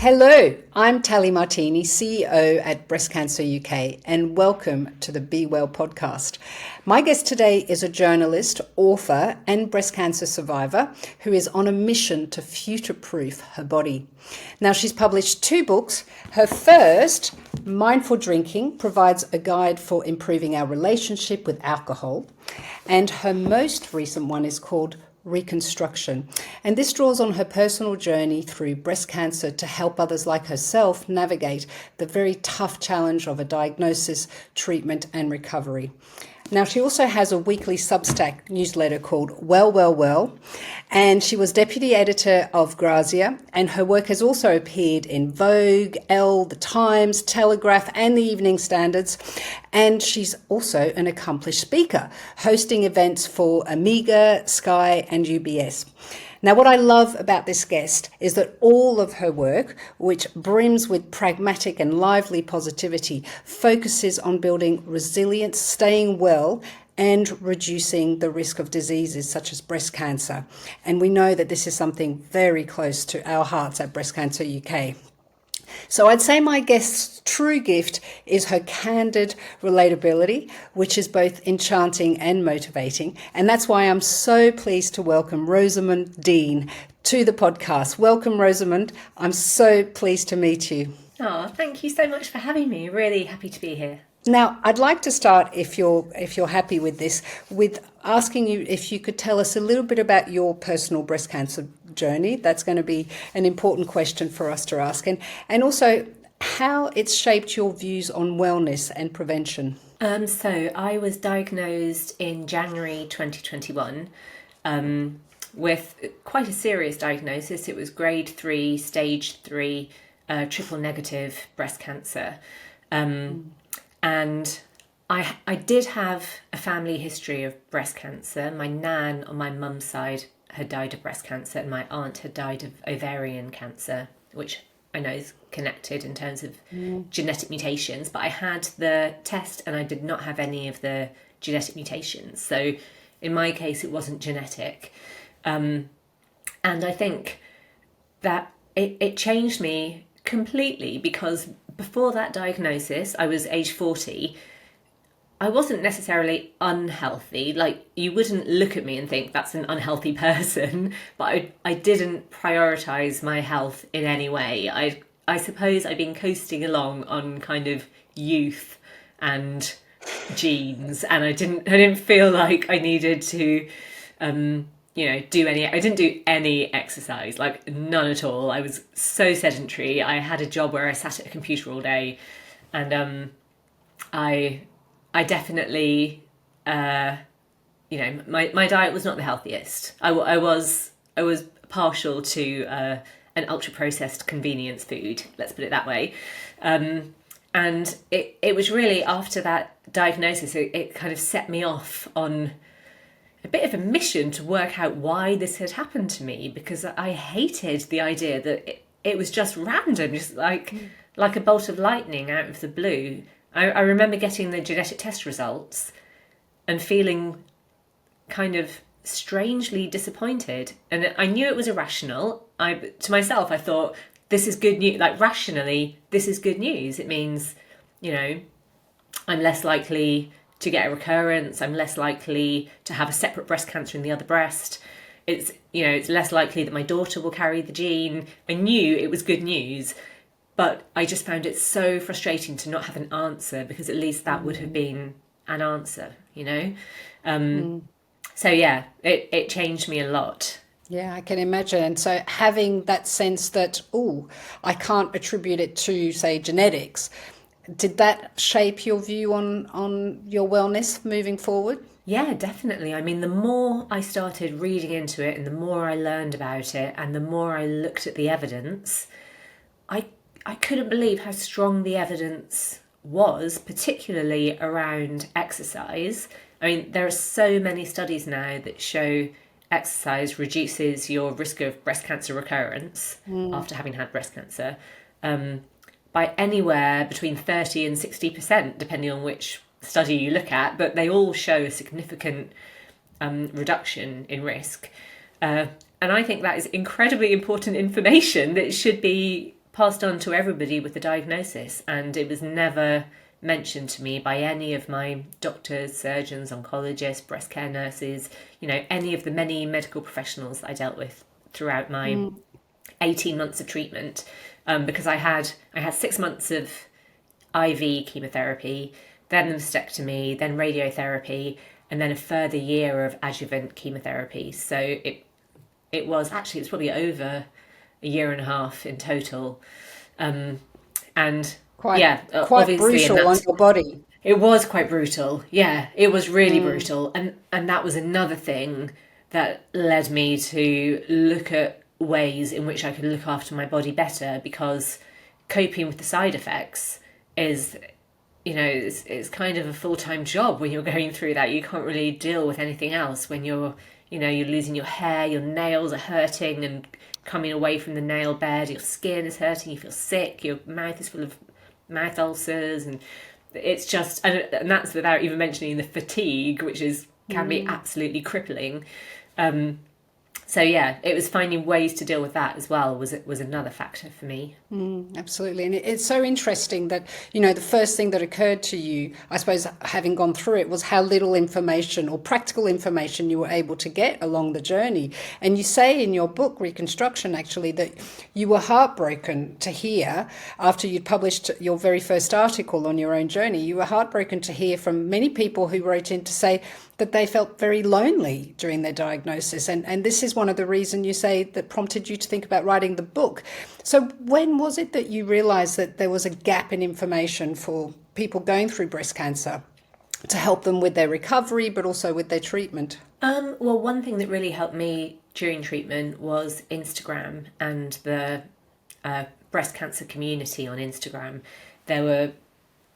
Hello, I'm Thalie Martini, CEO at Breast Cancer UK, and welcome to the Be Well podcast. My guest today is a journalist, author, and breast cancer survivor who is on a mission to future-proof her body. Now, she's published 2 books. Her first, Mindful Drinking, provides a guide for improving our relationship with alcohol, and her most recent one is called Reconstruction. And this draws on her personal journey through breast cancer to help others like herself navigate the very tough challenge of a diagnosis, treatment, and recovery. Now, she also has a weekly Substack newsletter called Well, and she was deputy editor of Grazia, and her work has also appeared in Vogue, Elle, The Times, Telegraph, and the Evening Standards. And she's also an accomplished speaker, hosting events for Amiga, Sky, and UBS. Now, what I love about this guest is that all of her work, which brims with pragmatic and lively positivity, focuses on building resilience, staying well, and reducing the risk of diseases such as breast cancer. And we know that this is something very close to our hearts at Breast Cancer UK. So I'd say my guest's true gift is her candid relatability, which is both enchanting and motivating. And that's why I'm so pleased to welcome Rosamund Dean to the podcast. Welcome, Rosamund. I'm so pleased to meet you. Oh, thank you so much for having me. Really happy to be here. Now, I'd like to start, if you're happy with this, with asking you if you could tell us a little bit about your personal breast cancer journey. That's going to be an important question for us to ask, and also how it's shaped your views on wellness and prevention. So I was diagnosed in January 2021 with quite a serious diagnosis. It was grade 3, stage 3, triple negative breast cancer. And I did have a family history of breast cancer. My nan on my mum's side had died of breast cancer, and my aunt had died of ovarian cancer, which I know is connected in terms of genetic mutations. But I had the test and I did not have any of the genetic mutations. So in my case, it wasn't genetic. And I think that it changed me completely, because before that diagnosis, I was age 40. I wasn't necessarily unhealthy. Like, you wouldn't look at me and think that's an unhealthy person, but I didn't prioritise my health in any way. I suppose I'd been coasting along on kind of youth and genes, and I didn't feel like I needed to I didn't do any exercise, like none at all. I was so sedentary. I had a job where I sat at a computer all day, and I definitely, my diet was not the healthiest. I was partial to an ultra processed convenience food. Let's put it that way. And it was really after that diagnosis, it kind of set me off on a bit of a mission to work out why this had happened to me, because I hated the idea that it was just random, just like a bolt of lightning out of the blue. I remember getting the genetic test results and feeling kind of strangely disappointed. And I knew it was irrational. To myself, I thought, this is good news. Like, rationally, this is good news. It means, I'm less likely to get a recurrence. I'm less likely to have a separate breast cancer in the other breast. It's less likely that my daughter will carry the gene. I knew it was good news, but I just found it so frustrating to not have an answer, because at least that would have been an answer, So yeah, it changed me a lot. Yeah, I can imagine. And so having that sense that, I can't attribute it to, say, genetics, did that shape your view on your wellness moving forward? Yeah, definitely. I mean, the more I started reading into it and the more I learned about it and the more I looked at the evidence, I couldn't believe how strong the evidence was, particularly around exercise. I mean, there are so many studies now that show exercise reduces your risk of breast cancer recurrence after having had breast cancer by anywhere between 30 and 60%, depending on which study you look at, but they all show a significant reduction in risk. And I think that is incredibly important information that should be passed on to everybody with the diagnosis, and it was never mentioned to me by any of my doctors, surgeons, oncologists, breast care nurses, any of the many medical professionals that I dealt with throughout my 18 months of treatment, because I had 6 months of IV chemotherapy, then the mastectomy, then radiotherapy, and then a further year of adjuvant chemotherapy. So it was probably over a year and a half in total, and Quite obviously brutal on your body. it was quite brutal. Yeah, it was really brutal, and that was another thing that led me to look at ways in which I could look after my body better, because coping with the side effects is, it's kind of a full-time job when you're going through that. You can't really deal with anything else when you're losing your hair, your nails are hurting and coming away from the nail bed, your skin is hurting, you feel sick, your mouth is full of mouth ulcers, and it's just, and that's without even mentioning the fatigue, which can be absolutely crippling. So yeah, it was finding ways to deal with that as well was another factor for me. Absolutely. And it's so interesting that, the first thing that occurred to you, I suppose, having gone through it, was how little information or practical information you were able to get along the journey. And you say in your book, Reconstruction, actually, that you were heartbroken to hear, after you'd published your very first article on your own journey, you were heartbroken to hear from many people who wrote in to say that they felt very lonely during their diagnosis. And this is one of the reasons you say that prompted you to think about writing the book. So when was it that you realised that there was a gap in information for people going through breast cancer to help them with their recovery, but also with their treatment? Well, one thing that really helped me during treatment was Instagram and the breast cancer community on Instagram. There were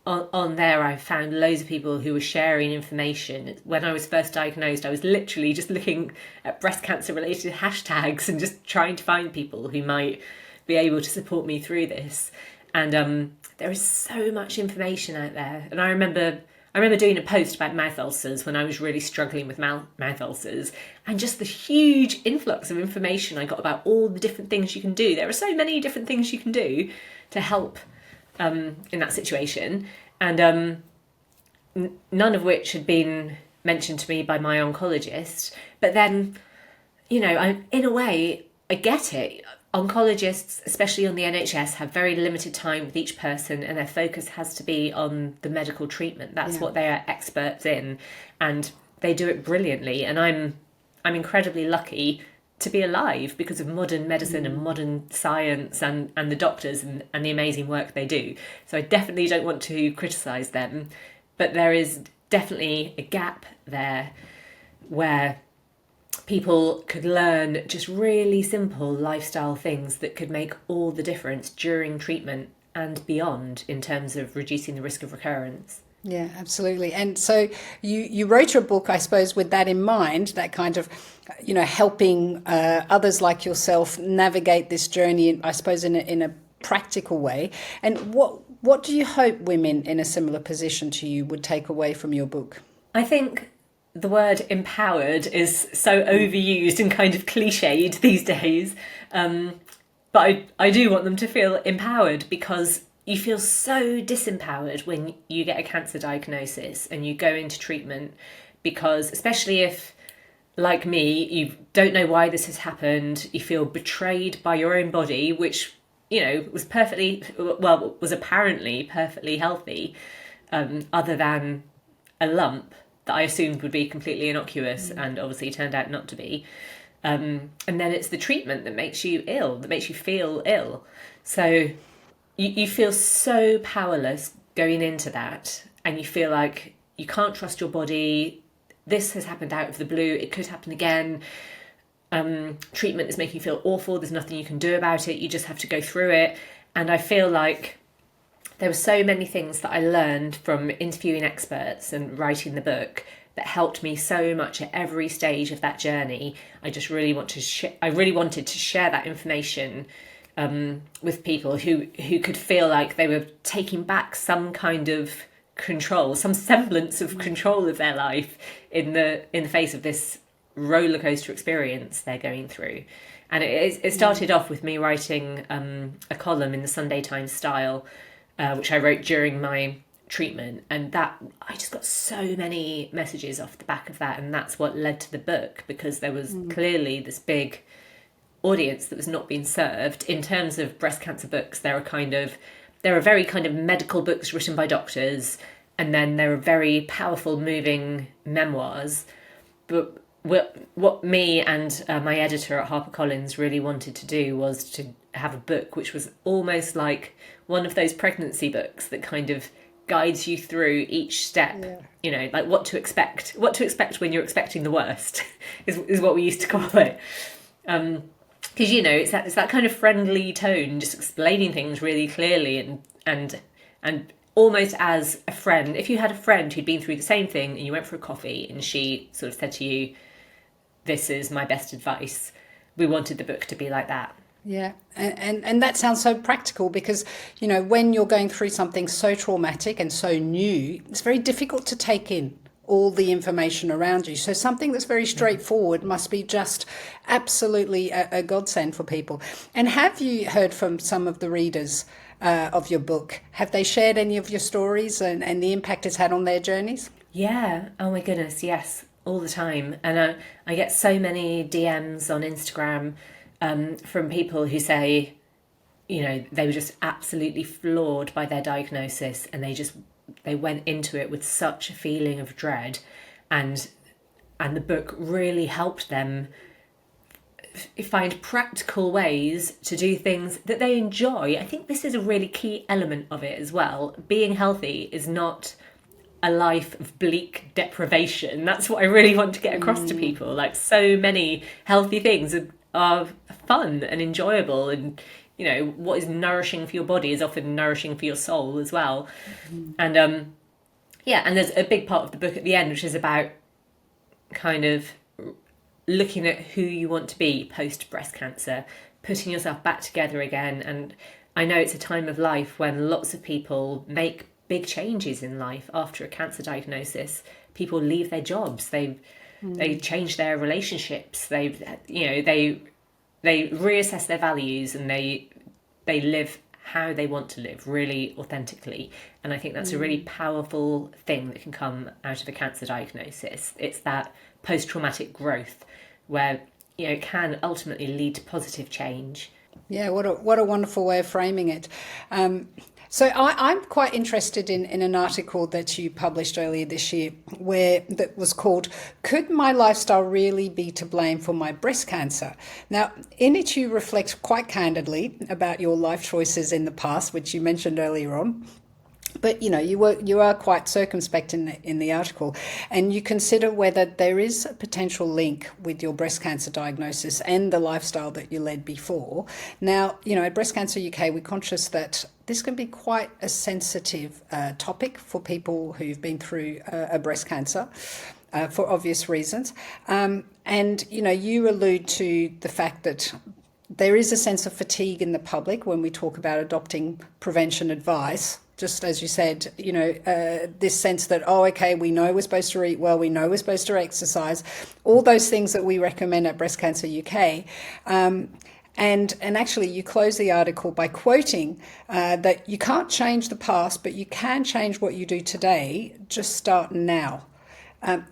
on there, I found loads of people who were sharing information. When I was first diagnosed, I was literally just looking at breast cancer related hashtags and just trying to find people who might be able to support me through this. And there is so much information out there. And I remember doing a post about mouth ulcers when I was really struggling with mouth ulcers, and just the huge influx of information I got about all the different things you can do. There are so many different things you can do to help in that situation, and none of which had been mentioned to me by my oncologist. But then, in a way, I get it. Oncologists, especially on the NHS, have very limited time with each person, and their focus has to be on the medical treatment. That's what they are experts in, and they do it brilliantly. And I'm incredibly lucky to be alive because of modern medicine and modern science and the doctors and the amazing work they do. So I definitely don't want to criticise them, but there is definitely a gap there where people could learn just really simple lifestyle things that could make all the difference during treatment and beyond in terms of reducing the risk of recurrence. Yeah, absolutely. And so you wrote your book, I suppose, with that in mind, that kind of, helping others like yourself navigate this journey, I suppose, in a practical way. And what do you hope women in a similar position to you would take away from your book? I think the word empowered is so overused and kind of cliched these days. But I do want them to feel empowered, because you feel so disempowered when you get a cancer diagnosis and you go into treatment, because especially if, like me, you don't know why this has happened, you feel betrayed by your own body, which, was apparently perfectly healthy, other than a lump that I assumed would be completely innocuous and obviously turned out not to be. And then it's the treatment that makes you ill, that makes you feel ill. So you feel so powerless going into that, and you feel like you can't trust your body. This has happened out of the blue. It could happen again. Treatment is making you feel awful. There's nothing you can do about it. You just have to go through it. And I feel like there were so many things that I learned from interviewing experts and writing the book that helped me so much at every stage of that journey. I just really wanted to share that information with people who could feel like they were taking back some kind of control, some semblance of control of their life in the face of this roller coaster experience they're going through. And it started off with me writing a column in the Sunday Times style, which I wrote during my treatment, and that I just got so many messages off the back of that, and that's what led to the book, because there was clearly this big audience that was not being served. In terms of breast cancer books, there are very kind of medical books written by doctors, and then there are very powerful, moving memoirs. But what me and my editor at HarperCollins really wanted to do was to have a book which was almost like one of those pregnancy books that kind of guides you through each step, like what to expect when you're expecting the worst is what we used to call it. Because it's that kind of friendly tone, just explaining things really clearly and almost as a friend. If you had a friend who'd been through the same thing and you went for a coffee and she sort of said to you, "This is my best advice," we wanted the book to be like that. Yeah, and that sounds so practical, because, when you're going through something so traumatic and so new, it's very difficult to take in all the information around you. So something that's very straightforward must be just absolutely a godsend for people. And have you heard from some of the readers of your book? Have they shared any of your stories and the impact it's had on their journeys? Yeah, oh my goodness, yes, all the time. And I get so many DMs on Instagram from people who say, they were just absolutely floored by their diagnosis, and they went into it with such a feeling of dread, and the book really helped them find practical ways to do things that they enjoy. I think this is a really key element of it as well. Being healthy is not a life of bleak deprivation. That's what I really want to get across to people. Like, so many healthy things are fun and enjoyable, and what is nourishing for your body is often nourishing for your soul as well. And and there's a big part of the book at the end which is about kind of looking at who you want to be post breast cancer, putting yourself back together again. And I know it's a time of life when lots of people make big changes in life after a cancer diagnosis. People leave their jobs, they change their relationships, they reassess their values, and they live how they want to live, really authentically. And I think that's a really powerful thing that can come out of a cancer diagnosis. It's that post-traumatic growth where it can ultimately lead to positive change. Yeah, what a wonderful way of framing it. So I'm quite interested in an article that you published earlier this year that was called "Could My Lifestyle Really Be to Blame for My Breast Cancer?" Now, in it you reflect quite candidly about your life choices in the past, which you mentioned earlier on. But you are quite circumspect in the article, and you consider whether there is a potential link with your breast cancer diagnosis and the lifestyle that you led before. Now, at Breast Cancer UK, we're conscious that this can be quite a sensitive topic for people who've been through a breast cancer. For obvious reasons. And you allude to the fact that there is a sense of fatigue in the public when we talk about adopting prevention advice. Just as you said, this sense that, we know we're supposed to eat well, we know we're supposed to exercise, all those things that we recommend at Breast Cancer UK. And actually, you close the article by quoting that you can't change the past, but you can change what you do today. Just start now.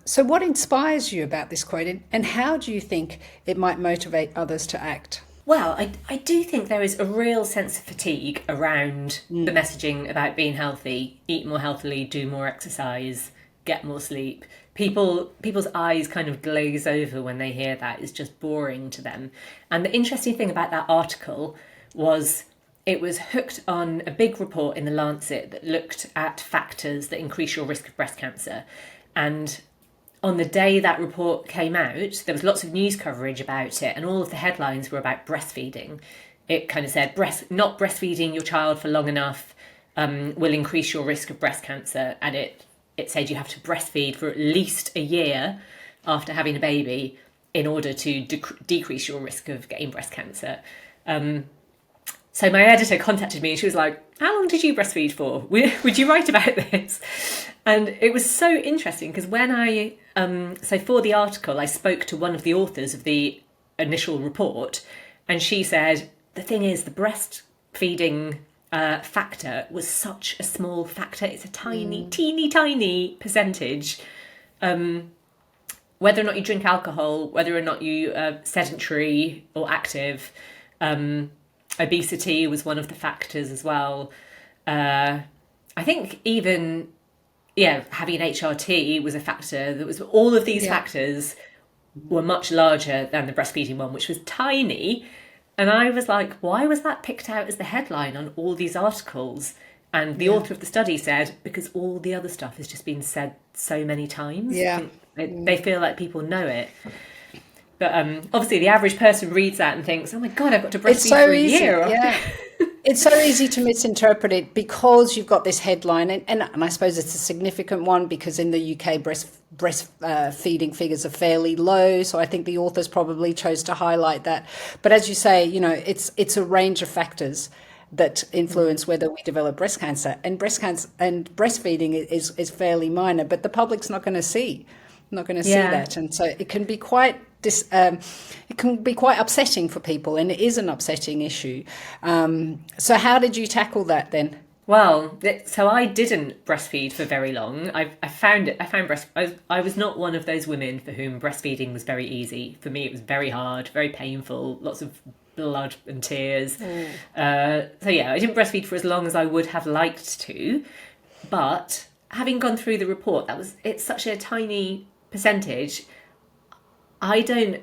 So what inspires you about this quote, and how do you think it might motivate others to act? Well, I do think there is a real sense of fatigue around the messaging about being healthy, eat more healthily, do more exercise, get more sleep. People's eyes kind of glaze over when they hear that. It's just boring to them. And the interesting thing about that article was it was hooked on a big report in The Lancet that looked at factors that increase your risk of breast cancer. And on the day that report came out, there was lots of news coverage about it, and all of the headlines were about breastfeeding. It kind of said, not breastfeeding your child for long enough will increase your risk of breast cancer. And it said you have to breastfeed for at least a year after having a baby in order to decrease your risk of getting breast cancer. So my editor contacted me and she was like, "How long did you breastfeed for? Would you write about this?" And it was so interesting because when so for the article, I spoke to one of the authors of the initial report, And she said, the thing is, the breastfeeding factor was such a small factor. It's a teeny tiny percentage. Whether or not you drink alcohol, whether or not you are sedentary or active, obesity was one of the factors as well. I think even, having an HRT was a factor. There was all of these factors were much larger than the breastfeeding one, which was tiny. And I was like, why was that picked out as the headline on all these articles? And the author of the study said, because all the other stuff has just been said so many times. Yeah. They feel like people know it. But obviously the average person reads that and thinks, oh my God, I've got to breastfeed for a year. Yeah. It's so easy to misinterpret it because you've got this headline, and I suppose it's a significant one because in the UK breastfeeding figures are fairly low. So I think the authors probably chose to highlight that. But as you say, it's a range of factors that influence whether we develop breast cancer, and breastfeeding is fairly minor, but the public's not going to see that, and so it can be quite upsetting for people, and it is an upsetting issue. So how did you tackle that then? Well, so I didn't breastfeed for very long. I was not one of those women for whom breastfeeding was very easy. For me, it was very hard, very painful, lots of blood and tears. I didn't breastfeed for as long as I would have liked to. But having gone through the report, it's such a tiny percentage. I don't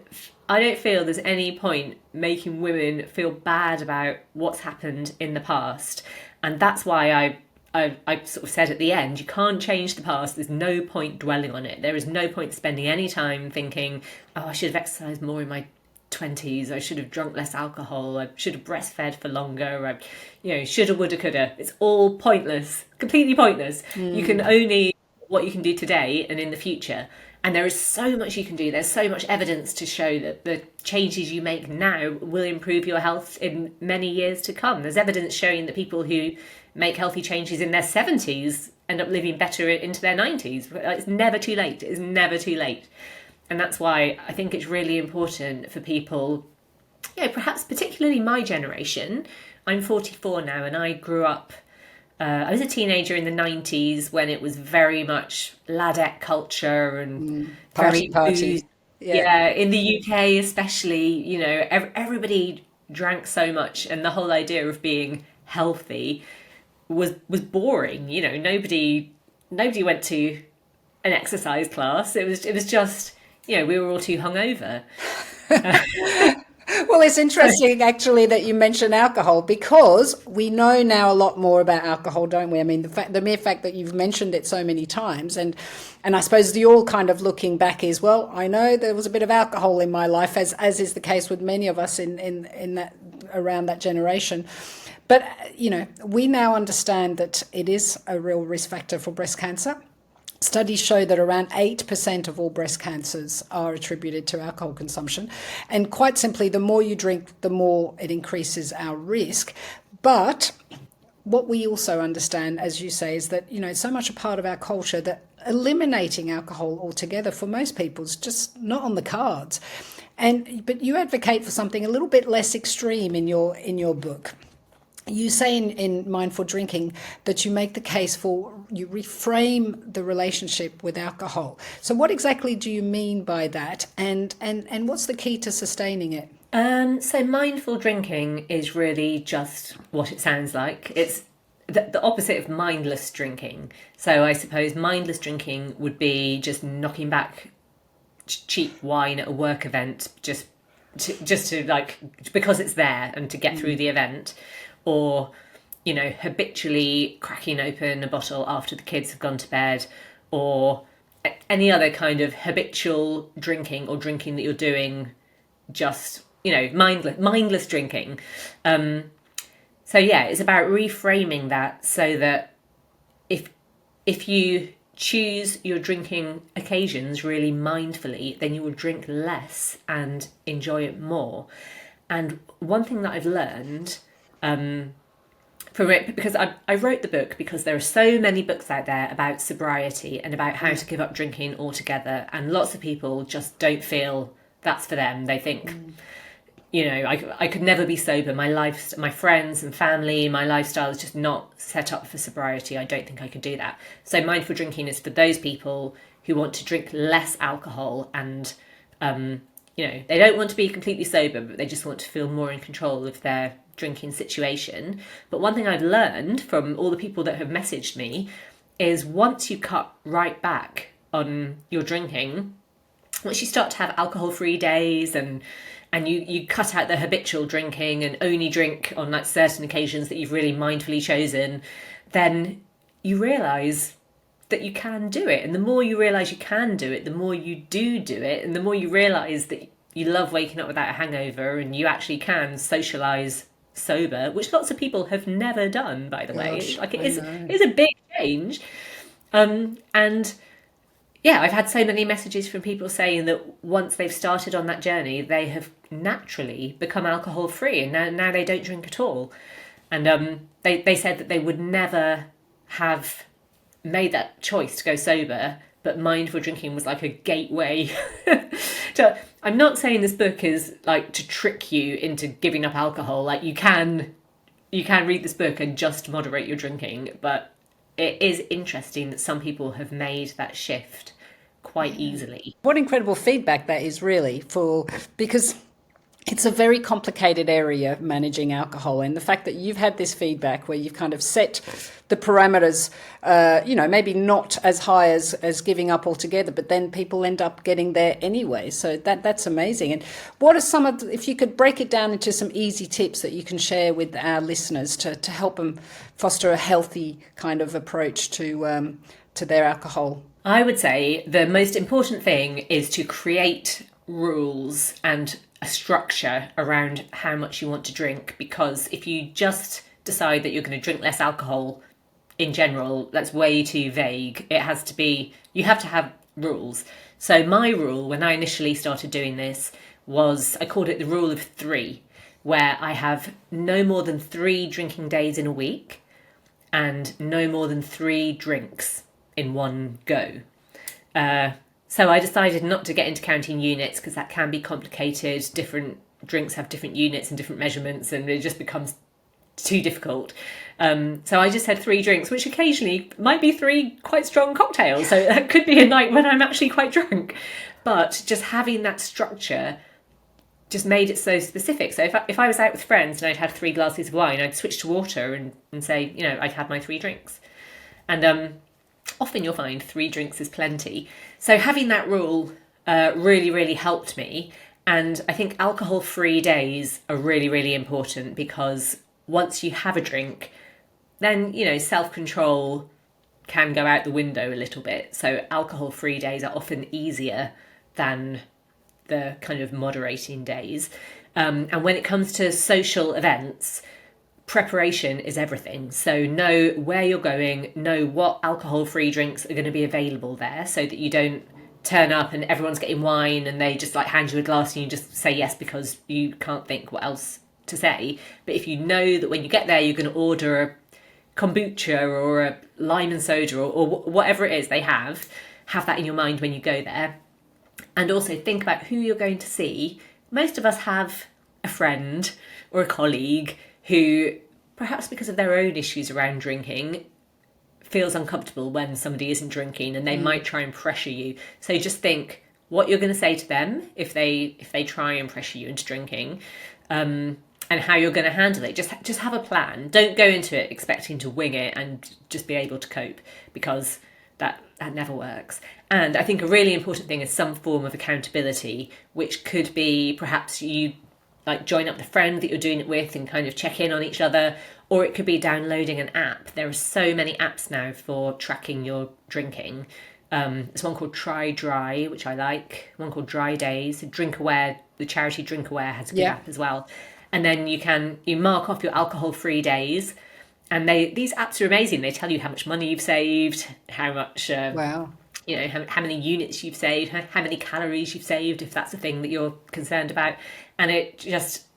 feel there's any point making women feel bad about what's happened in the past. And that's why I sort of said at the end, you can't change the past. There's no point dwelling on it. There is no point spending any time thinking, oh, I should have exercised more in my 20s. I should have drunk less alcohol. I should have breastfed for longer. Shoulda, woulda, coulda. It's all pointless, completely pointless. You can only what you can do today and in the future. And there is so much you can do. There's so much evidence to show that the changes you make now will improve your health in many years to come. There's evidence showing that people who make healthy changes in their 70s end up living better into their 90s. It's never too late. It is never too late. And that's why I think it's really important for people, perhaps particularly my generation. I'm 44 now, and I grew up, I was a teenager in the 90s when it was very much ladette culture and party. In the UK especially, everybody drank so much, and the whole idea of being healthy was boring. Nobody went to an exercise class. It was just, we were all too hungover. Well, it's interesting actually that you mention alcohol, because we know now a lot more about alcohol, don't we? I mean, the mere fact that you've mentioned it so many times, and I suppose the all kind of looking back is, well, I know there was a bit of alcohol in my life, as is the case with many of us in that around that generation. But we now understand that it is a real risk factor for breast cancer. Studies show that around 8% of all breast cancers are attributed to alcohol consumption. And quite simply, the more you drink, the more it increases our risk. But what we also understand, as you say, is that, it's so much a part of our culture that eliminating alcohol altogether for most people is just not on the cards. But you advocate for something a little bit less extreme in your book. You say in Mindful Drinking that you make the case you reframe the relationship with alcohol. So what exactly do you mean by that? And what's the key to sustaining it? So mindful drinking is really just what it sounds like. It's the opposite of mindless drinking. So I suppose mindless drinking would be just knocking back cheap wine at a work event just to like, because it's there and to get through the event. Or, habitually cracking open a bottle after the kids have gone to bed, or any other kind of habitual drinking or drinking that you're doing, just, mindless drinking. It's about reframing that so that if you choose your drinking occasions really mindfully, then you will drink less and enjoy it more. And one thing that I've learned from it, because I wrote the book because there are so many books out there about sobriety and about how to give up drinking altogether, and lots of people just don't feel that's for them. They think I could never be sober. My friends and family, my lifestyle is just not set up for sobriety. I don't think I could do that. So mindful drinking is for those people who want to drink less alcohol and, they don't want to be completely sober, but they just want to feel more in control of their drinking situation. But one thing I've learned from all the people that have messaged me is once you cut right back on your drinking, once you start to have alcohol-free days and you cut out the habitual drinking and only drink on like certain occasions that you've really mindfully chosen, then you realise that you can do it. And the more you realise you can do it, the more you do it. And the more you realise that you love waking up without a hangover and you actually can socialise sober, which lots of people have never done, by the way. Like it's a big change. And yeah, I've had so many messages from people saying that once they've started on that journey, they have naturally become alcohol free and now they don't drink at all. And they said that they would never have made that choice to go sober, but mindful drinking was like a gateway. So I'm not saying this book is like to trick you into giving up alcohol. Like you can read this book and just moderate your drinking, but it is interesting that some people have made that shift quite easily. What incredible feedback that is, really, because it's a very complicated area, managing alcohol, and the fact that you've had this feedback where you've kind of set the parameters, maybe not as high as giving up altogether, but then people end up getting there anyway. So that's amazing. And what are if you could break it down into some easy tips that you can share with our listeners to help them foster a healthy kind of approach to their alcohol? I would say the most important thing is to create rules and a structure around how much you want to drink, because if you just decide that you're going to drink less alcohol in general, that's way too vague. You have to have rules. So my rule when I initially started doing this was, I called it the rule of 3, where I have no more than 3 drinking days in a week and no more than 3 drinks in one go. So I decided not to get into counting units because that can be complicated. Different drinks have different units and different measurements, and it just becomes too difficult. So I just had 3 drinks, which occasionally might be 3 quite strong cocktails. So that could be a night when I'm actually quite drunk. But just having that structure just made it so specific. So if I was out with friends and I'd had 3 glasses of wine, I'd switch to water and say, I'd had my 3 drinks. And often you'll find 3 drinks is plenty. So having that rule really, really helped me. And I think alcohol-free days are really, really important, because once you have a drink, then, self-control can go out the window a little bit. So alcohol-free days are often easier than the kind of moderating days. And when it comes to social events, preparation is everything. So know where you're going, know what alcohol-free drinks are going to be available there, so that you don't turn up and everyone's getting wine and they just like hand you a glass and you just say yes because you can't think what else to say. But if you know that when you get there you're going to order a kombucha or a lime and soda or whatever it is they have that in your mind when you go there. And also think about who you're going to see. Most of us have a friend or a colleague who, perhaps because of their own issues around drinking, feels uncomfortable when somebody isn't drinking, and they might try and pressure you. So just think what you're going to say to them if they try and pressure you into drinking, and how you're going to handle it. Just have a plan. Don't go into it expecting to wing it and just be able to cope, because that never works. And I think a really important thing is some form of accountability, which could be perhaps you like join up the friend that you're doing it with and kind of check in on each other, or it could be downloading an app. There are so many apps now for tracking your drinking. There's one called Try Dry, which I like, one called Dry Days. DrinkAware, the charity DrinkAware has a good app as well. And then you mark off your alcohol-free days, and these apps are amazing. They tell you how much money you've saved, how much Wow. How many units you've saved, how many calories you've saved, if that's a thing that you're concerned about. And it just,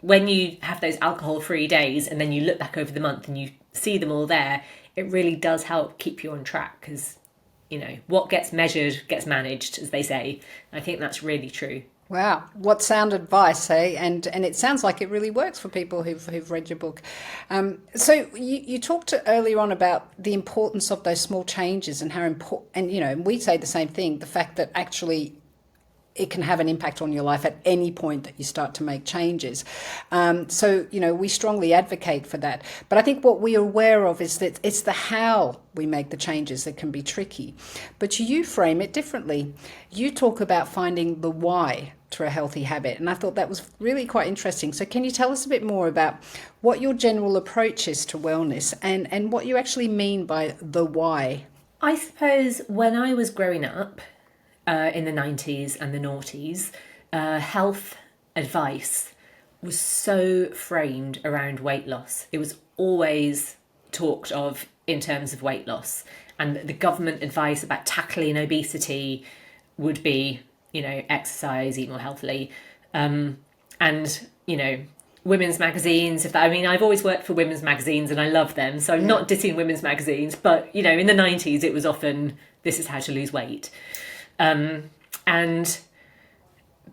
when you have those alcohol-free days and then you look back over the month and you see them all there, it really does help keep you on track, because, what gets measured gets managed, as they say. I think that's really true. Wow, what sound advice, hey? And it sounds like it really works for people who've read your book. So you talked earlier on about the importance of those small changes and how important, and we say the same thing, the fact that actually it can have an impact on your life at any point that you start to make changes. So we strongly advocate for that. But I think what we are aware of is that it's the how we make the changes that can be tricky. But you frame it differently. You talk about finding the why to a healthy habit. And I thought that was really quite interesting. So can you tell us a bit more about what your general approach is to wellness and what you actually mean by the why? I suppose when I was growing up, in the 90s and the noughties, health advice was so framed around weight loss. It was always talked of in terms of weight loss. And the government advice about tackling obesity would be, exercise, eat more healthily. Women's magazines, I've always worked for women's magazines and I love them. So I'm not dissing women's magazines, but, in the 90s, it was often, this is how to lose weight. And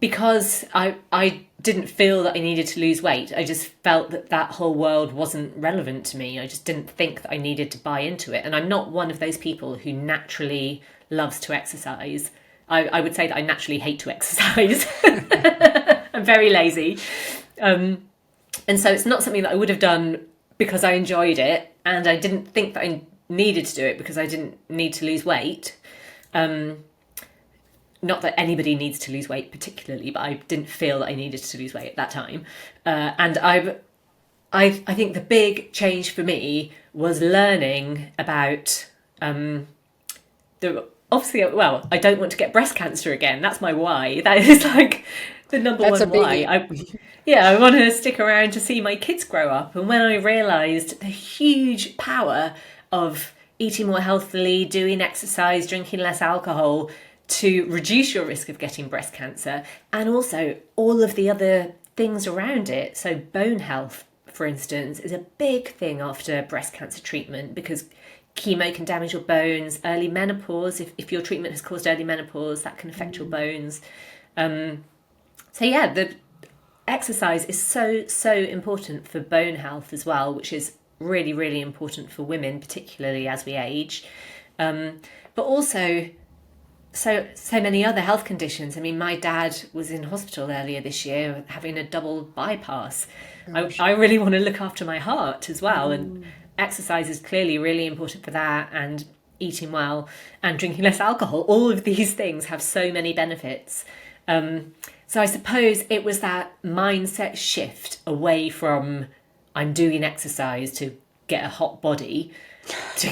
because I didn't feel that I needed to lose weight, I just felt that whole world wasn't relevant to me. I just didn't think that I needed to buy into it. And I'm not one of those people who naturally loves to exercise. I would say that I naturally hate to exercise. I'm very lazy. And so it's not something that I would have done because I enjoyed it. And I didn't think that I needed to do it because I didn't need to lose weight. Not that anybody needs to lose weight particularly, but I didn't feel that I needed to lose weight at that time. And I think the big change for me was learning about I don't want to get breast cancer again. That's my why. That is like the number one why. I want to stick around to see my kids grow up. And when I realised the huge power of eating more healthily, doing exercise, drinking less alcohol, to reduce your risk of getting breast cancer, and also all of the other things around it. So bone health, for instance, is a big thing after breast cancer treatment because chemo can damage your bones. Early menopause, if your treatment has caused early menopause, that can affect your bones. The exercise is so important for bone health as well, which is really, really important for women, particularly as we age. But also so many other health conditions. My dad was in hospital earlier this year having a double bypass. I really want to look after my heart as well. And exercise is clearly really important for that, and eating well and drinking less alcohol. All of these things have so many benefits. So I suppose it was that mindset shift away from I'm doing exercise to get a hot body to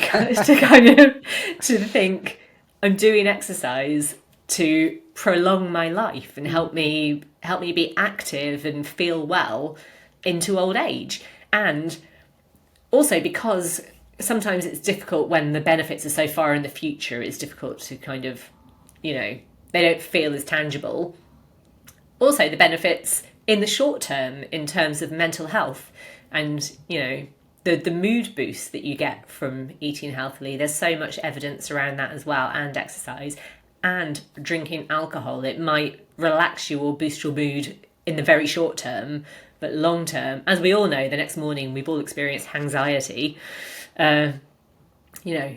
think I'm doing exercise to prolong my life and help me be active and feel well into old age. And also because sometimes it's difficult when the benefits are so far in the future, it's difficult to they don't feel as tangible. Also the benefits in the short term in terms of mental health and, the mood boost that you get from eating healthily. There's so much evidence around that as well, and exercise and drinking alcohol. It might relax you or boost your mood in the very short term, but long term, as we all know, the next morning we've all experienced anxiety. It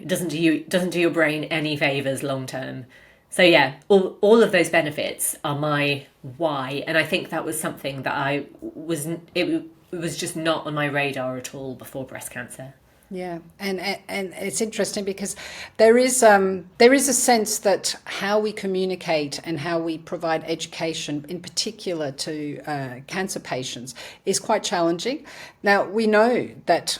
doesn't do your brain any favors long term. So all of those benefits are my why, and I think that was something that it was just not on my radar at all before breast cancer. Yeah, and it's interesting because there is a sense that how we communicate and how we provide education, in particular to cancer patients, is quite challenging. Now we know that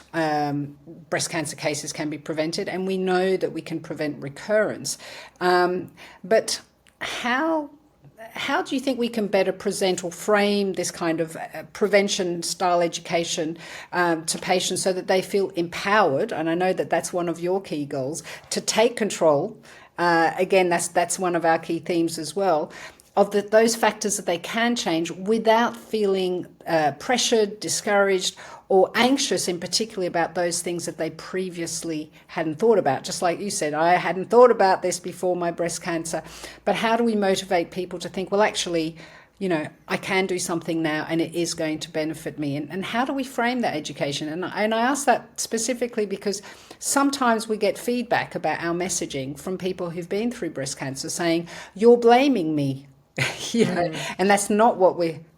breast cancer cases can be prevented, and we know that we can prevent recurrence. But how do you think we can better present or frame this kind of prevention style education to patients so that they feel empowered? And I know that that's one of your key goals, to take control. Again, that's one of our key themes as well, of those factors that they can change without feeling pressured, discouraged, or anxious in particular about those things that they previously hadn't thought about. Just like you said, I hadn't thought about this before my breast cancer. But how do we motivate people to think, well, actually, I can do something now and it is going to benefit me. And how do we frame that education? And I ask that specifically because sometimes we get feedback about our messaging from people who've been through breast cancer saying, you're blaming me, and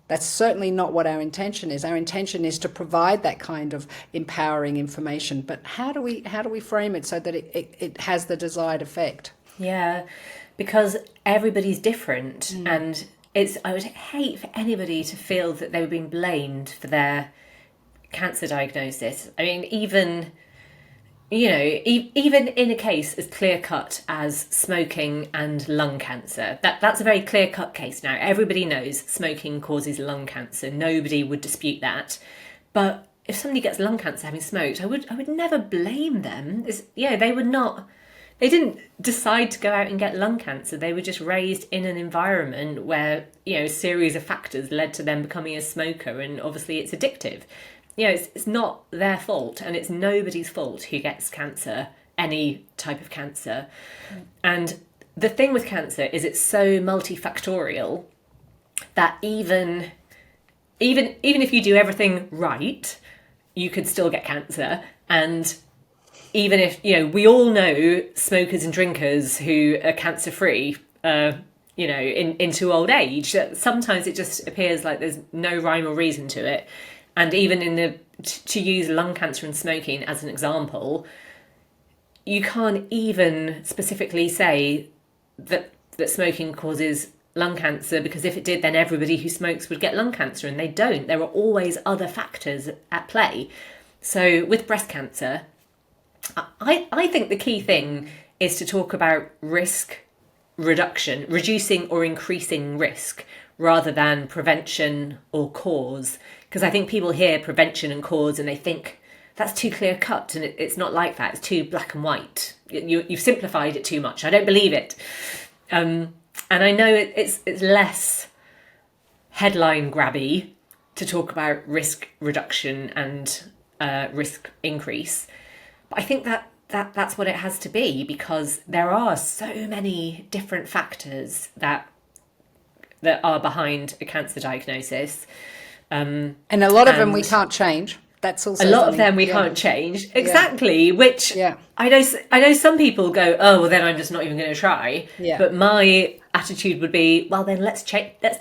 that's certainly not what our intention is. Our intention is to provide that kind of empowering information. But how do we frame it so that it has the desired effect? Yeah, because everybody's different, and I would hate for anybody to feel that they were being blamed for their cancer diagnosis. I mean, even in a case as clear-cut as smoking and lung cancer, that's a very clear-cut case now. Everybody knows smoking causes lung cancer. Nobody would dispute that. But if somebody gets lung cancer having smoked, I would never blame them. They didn't decide to go out and get lung cancer. They were just raised in an environment where, a series of factors led to them becoming a smoker, and obviously it's addictive. It's not their fault, and it's nobody's fault who gets cancer, any type of cancer. And the thing with cancer is it's so multifactorial that even if you do everything right, you could still get cancer. And even if, we all know smokers and drinkers who are cancer-free, into old age. Sometimes it just appears like there's no rhyme or reason to it. And even to use lung cancer and smoking as an example, you can't even specifically say that smoking causes lung cancer, because if it did, then everybody who smokes would get lung cancer, and they don't. There are always other factors at play. So with breast cancer, I think the key thing is to talk about risk reduction, reducing or increasing risk, rather than prevention or cause. Because I think people hear prevention and cause and they think that's too clear cut, and it's not like that. It's too black and white. You've simplified it too much. I don't believe it. And I know it's less headline grabby to talk about risk reduction and risk increase. But I think that's what it has to be, because there are so many different factors that are behind a cancer diagnosis. And a lot of them we can't change. That's also a lot of them we can't change. Exactly. Yeah. Which I know some people go, oh, well, then I'm just not even going to try. Yeah. But my attitude would be, well, then let's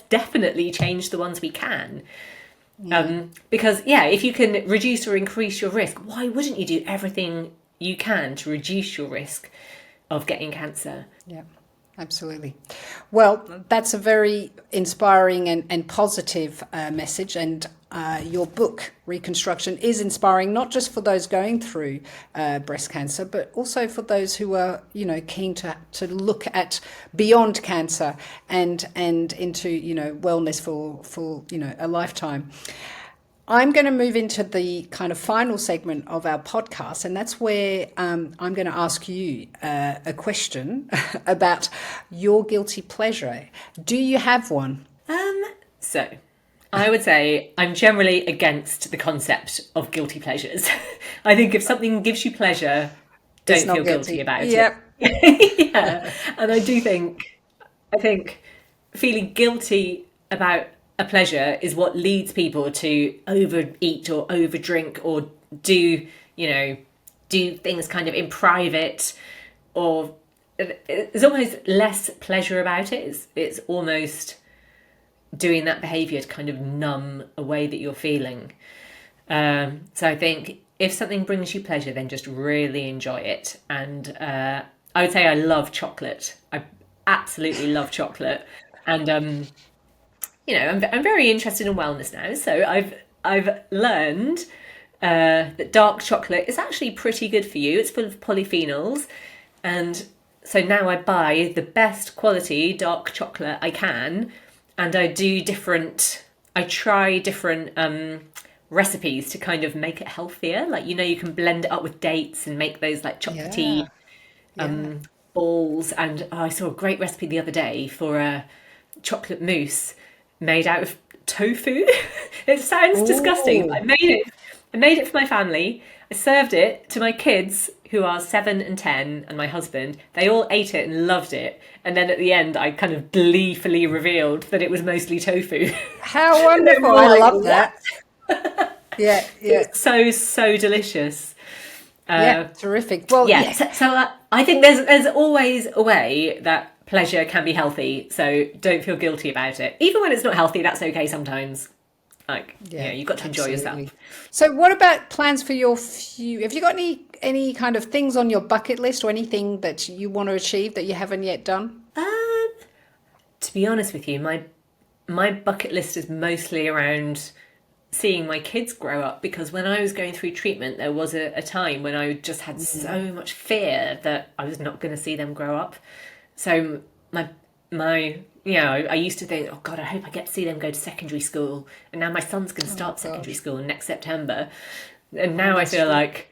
definitely change the ones we can. Yeah. Because, if you can reduce or increase your risk, why wouldn't you do everything you can to reduce your risk of getting cancer? Yeah, absolutely. Well, that's a very inspiring and positive message. And your book, Reconstruction, is inspiring, not just for those going through breast cancer, but also for those who are, keen to look at beyond cancer and into, wellness for a lifetime. I'm going to move into the kind of final segment of our podcast, and that's where I'm going to ask you a question about your guilty pleasure. Do you have one? So I would say I'm generally against the concept of guilty pleasures. I think if something gives you pleasure, don't feel guilty about it. Yeah. And I think feeling guilty about a pleasure is what leads people to overeat or overdrink or do things kind of in private, or there's almost less pleasure about it. It's almost doing that behaviour to kind of numb a way that you're feeling. So I think if something brings you pleasure, then just really enjoy it. And I would say I love chocolate. I absolutely love chocolate. And I'm very interested in wellness now. So I've learned that dark chocolate is actually pretty good for you. It's full of polyphenols. And so now I buy the best quality dark chocolate I can. And I try different recipes to kind of make it healthier. Like, you can blend it up with dates and make those like chocolatey balls. And I saw a great recipe the other day for a chocolate mousse made out of tofu. It sounds disgusting, but I made it for my family. served it to my kids, who are 7 and 10, and my husband. They all ate it and loved it. And then at the end, I kind of gleefully revealed that it was mostly tofu. How wonderful. I love that. Yeah, yeah. It's so delicious. Yeah, terrific. Well, yeah. So I think there's always a way that pleasure can be healthy. So don't feel guilty about it. Even when it's not healthy, that's okay sometimes. Like, you've got to enjoy yourself. So what about plans for your have you got any kind of things on your bucket list or anything that you want to achieve that you haven't yet done? To be honest with you, my bucket list is mostly around seeing my kids grow up, because when I was going through treatment, there was a time when I just had so much fear that I was not going to see them grow up. So I used to think, oh God, I hope I get to see them go to secondary school. And now my son's going to start secondary school next September. And now I feel like,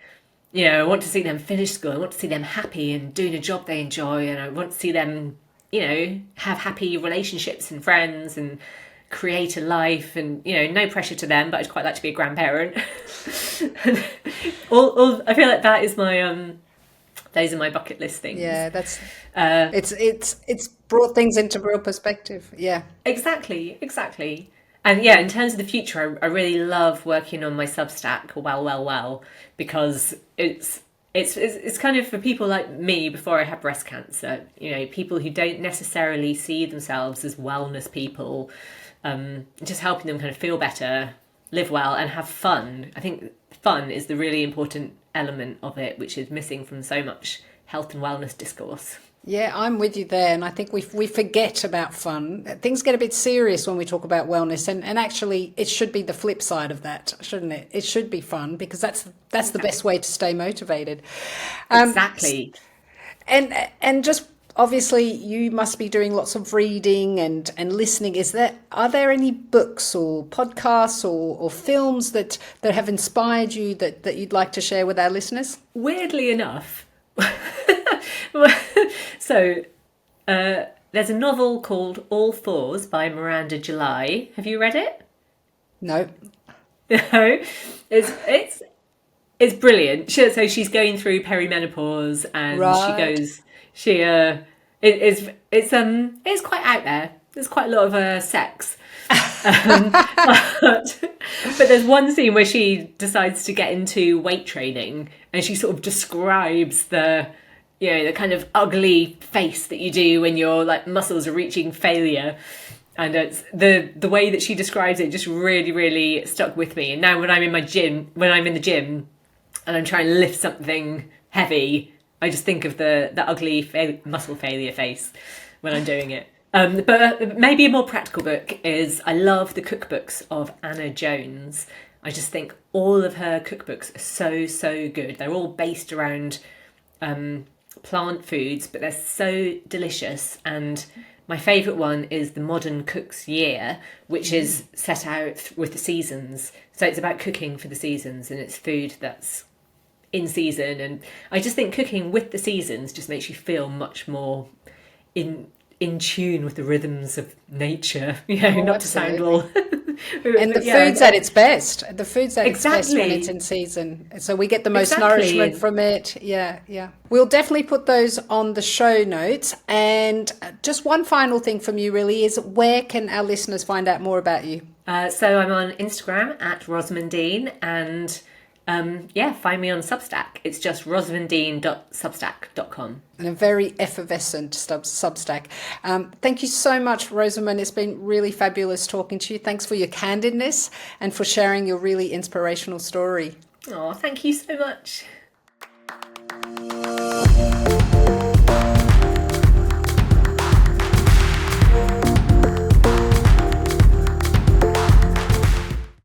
I want to see them finish school. I want to see them happy and doing a job they enjoy. And I want to see them, have happy relationships and friends and create a life, and no pressure to them, but I'd quite like to be a grandparent. I feel like that is my those are my bucket list things. Yeah, that's it's brought things into real perspective. Yeah, exactly. And in terms of the future, I really love working on my Substack, well, because it's kind of for people like me before I had breast cancer. People who don't necessarily see themselves as wellness people. Just helping them kind of feel better, live well, and have fun. I think fun is the really important element of it, which is missing from so much health and wellness discourse. Yeah, I'm with you there. And I think we forget about fun. Things get a bit serious when we talk about wellness. And actually, it should be the flip side of that, shouldn't it? It should be fun, because that's the best way to stay motivated. Exactly. And just obviously, you must be doing lots of reading and listening. Are there any books or podcasts or films that have inspired you that you'd like to share with our listeners? Weirdly enough, so there's a novel called All Fours by Miranda July. Have you read it? No. No, it's brilliant. So she's going through perimenopause, and it's quite out there. There's quite a lot of sex, but there's one scene where she decides to get into weight training, and she sort of describes the kind of ugly face that you do when your muscles are reaching failure. And it's the way that she describes it just really, really stuck with me. And now when I'm in the gym and I'm trying to lift something heavy, I just think of the ugly muscle failure face when I'm doing it. But maybe a more practical book is, I love the cookbooks of Anna Jones. I just think all of her cookbooks are so good. They're all based around plant foods, but they're so delicious. And my favourite one is The Modern Cook's Year, which is set out with the seasons. So it's about cooking for the seasons, and it's food that's in season. And I just think cooking with the seasons just makes you feel much more in tune with the rhythms of nature, not to sound all... And the food's at its best. The food's at its best when it's in season. So we get the most nourishment from it. Yeah. We'll definitely put those on the show notes. And just one final thing from you really is, where can our listeners find out more about you? So I'm on Instagram at Rosamund Dean, and find me on Substack. It's just rosamunddean.substack.com. And a very effervescent Substack. Thank you so much, Rosamund. It's been really fabulous talking to you. Thanks for your candidness and for sharing your really inspirational story. Oh, thank you so much.